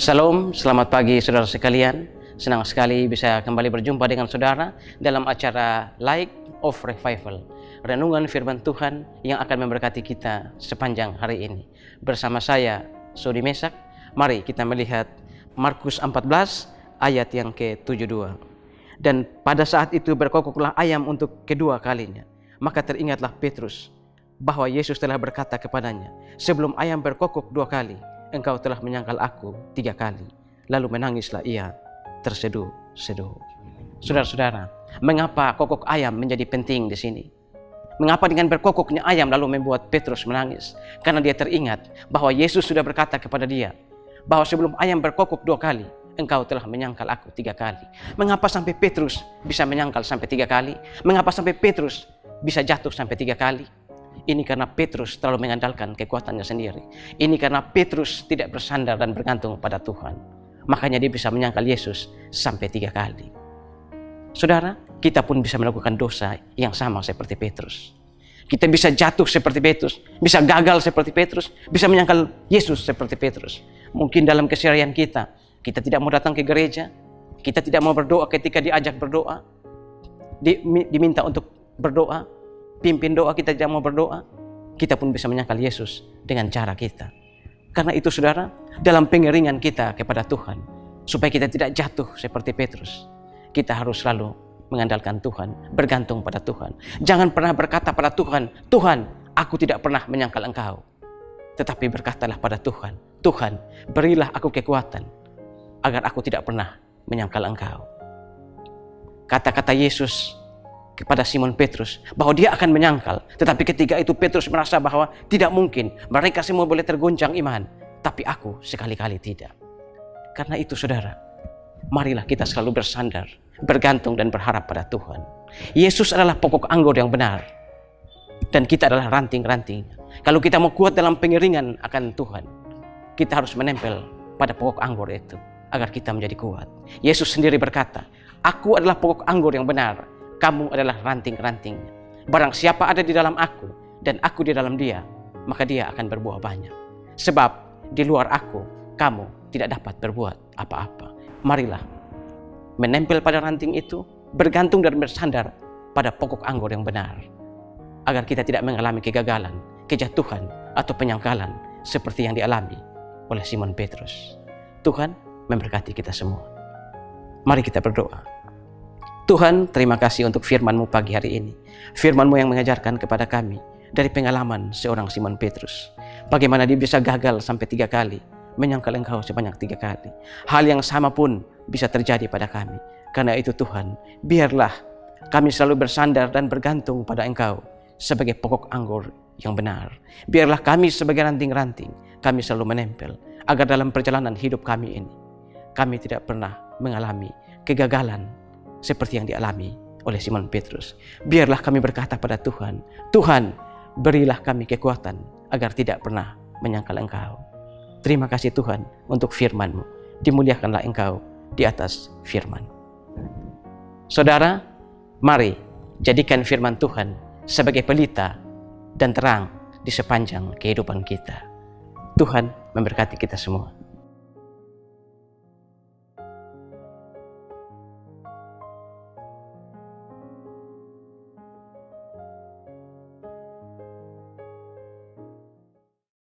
Salam, selamat pagi saudara sekalian. Senang sekali bisa kembali berjumpa dengan saudara dalam acara Light of Revival, renungan firman Tuhan yang akan memberkati kita sepanjang hari ini. Bersama saya, Sudi Mesak, mari kita melihat Markus 14 ayat yang ke-72. Dan pada saat itu berkokoklah ayam untuk kedua kalinya. Maka teringatlah Petrus bahwa Yesus telah berkata kepadanya, sebelum ayam berkokok 2 kali, engkau telah menyangkal aku 3 kali. Lalu menangislah ia terseduh-seduh. Saudara-saudara, mengapa kokok ayam menjadi penting di sini? Mengapa dengan berkokoknya ayam lalu membuat Petrus menangis? Karena dia teringat bahwa Yesus sudah berkata kepada dia bahwa sebelum ayam berkokok 2 kali, engkau telah menyangkal aku 3 kali. Mengapa sampai Petrus bisa menyangkal sampai 3 kali? Mengapa sampai Petrus bisa jatuh sampai 3 kali? Ini karena Petrus terlalu mengandalkan kekuatannya sendiri. Ini karena Petrus tidak bersandar dan bergantung pada Tuhan. Makanya dia bisa menyangkal Yesus sampai 3 kali. Saudara, kita pun bisa melakukan dosa yang sama seperti Petrus. Kita bisa jatuh seperti Petrus, bisa gagal seperti Petrus, bisa menyangkal Yesus seperti Petrus. Mungkin dalam keseharian kita tidak mau datang ke gereja, kita tidak mau berdoa ketika diajak berdoa, diminta untuk berdoa, pimpin doa kita tidak mau berdoa, kita pun bisa menyangkal Yesus dengan cara kita. Karena itu saudara, dalam pengeringan kita kepada Tuhan, supaya kita tidak jatuh seperti Petrus, kita harus selalu mengandalkan Tuhan, bergantung pada Tuhan. Jangan pernah berkata pada Tuhan, Tuhan, aku tidak pernah menyangkal Engkau. Tetapi berkatalah pada Tuhan, Tuhan, berilah aku kekuatan, agar aku tidak pernah menyangkal Engkau. Kata-kata Yesus kepada Simon Petrus bahwa dia akan menyangkal, tetapi ketika itu Petrus merasa bahwa tidak mungkin, mereka semua boleh tergoncang iman, tapi aku sekali-kali tidak. Karena itu saudara, marilah kita selalu bersandar, bergantung dan berharap pada Tuhan. Yesus adalah pokok anggur yang benar, dan kita adalah ranting-rantingnya. Kalau kita mau kuat dalam pengiringan akan Tuhan, kita harus menempel pada pokok anggur itu agar kita menjadi kuat. Yesus sendiri berkata, aku adalah pokok anggur yang benar, kamu adalah ranting-rantingnya. Barang siapa ada di dalam aku dan aku di dalam dia, maka dia akan berbuah banyak. Sebab di luar aku, kamu tidak dapat berbuat apa-apa. Marilah menempel pada ranting itu, bergantung dan bersandar pada pokok anggur yang benar, agar kita tidak mengalami kegagalan, kejatuhan, atau penyangkalan seperti yang dialami oleh Simon Petrus. Tuhan memberkati kita semua. Mari kita berdoa. Tuhan, terima kasih untuk firman-Mu pagi hari ini. Firman-Mu yang mengajarkan kepada kami dari pengalaman seorang Simon Petrus. Bagaimana dia bisa gagal sampai 3 kali, menyangkal Engkau sebanyak 3 kali. Hal yang sama pun bisa terjadi pada kami. Karena itu Tuhan, biarlah kami selalu bersandar dan bergantung pada Engkau sebagai pokok anggur yang benar. Biarlah kami sebagai ranting-ranting, kami selalu menempel, agar dalam perjalanan hidup kami ini, kami tidak pernah mengalami kegagalan seperti yang dialami oleh Simon Petrus. Biarlah kami berkata pada Tuhan, Tuhan, berilah kami kekuatan agar tidak pernah menyangkal Engkau. Terima kasih Tuhan untuk firman-Mu. Dimuliakanlah Engkau di atas firman. Saudara, mari jadikan firman Tuhan sebagai pelita dan terang di sepanjang kehidupan kita. Tuhan memberkati kita semua.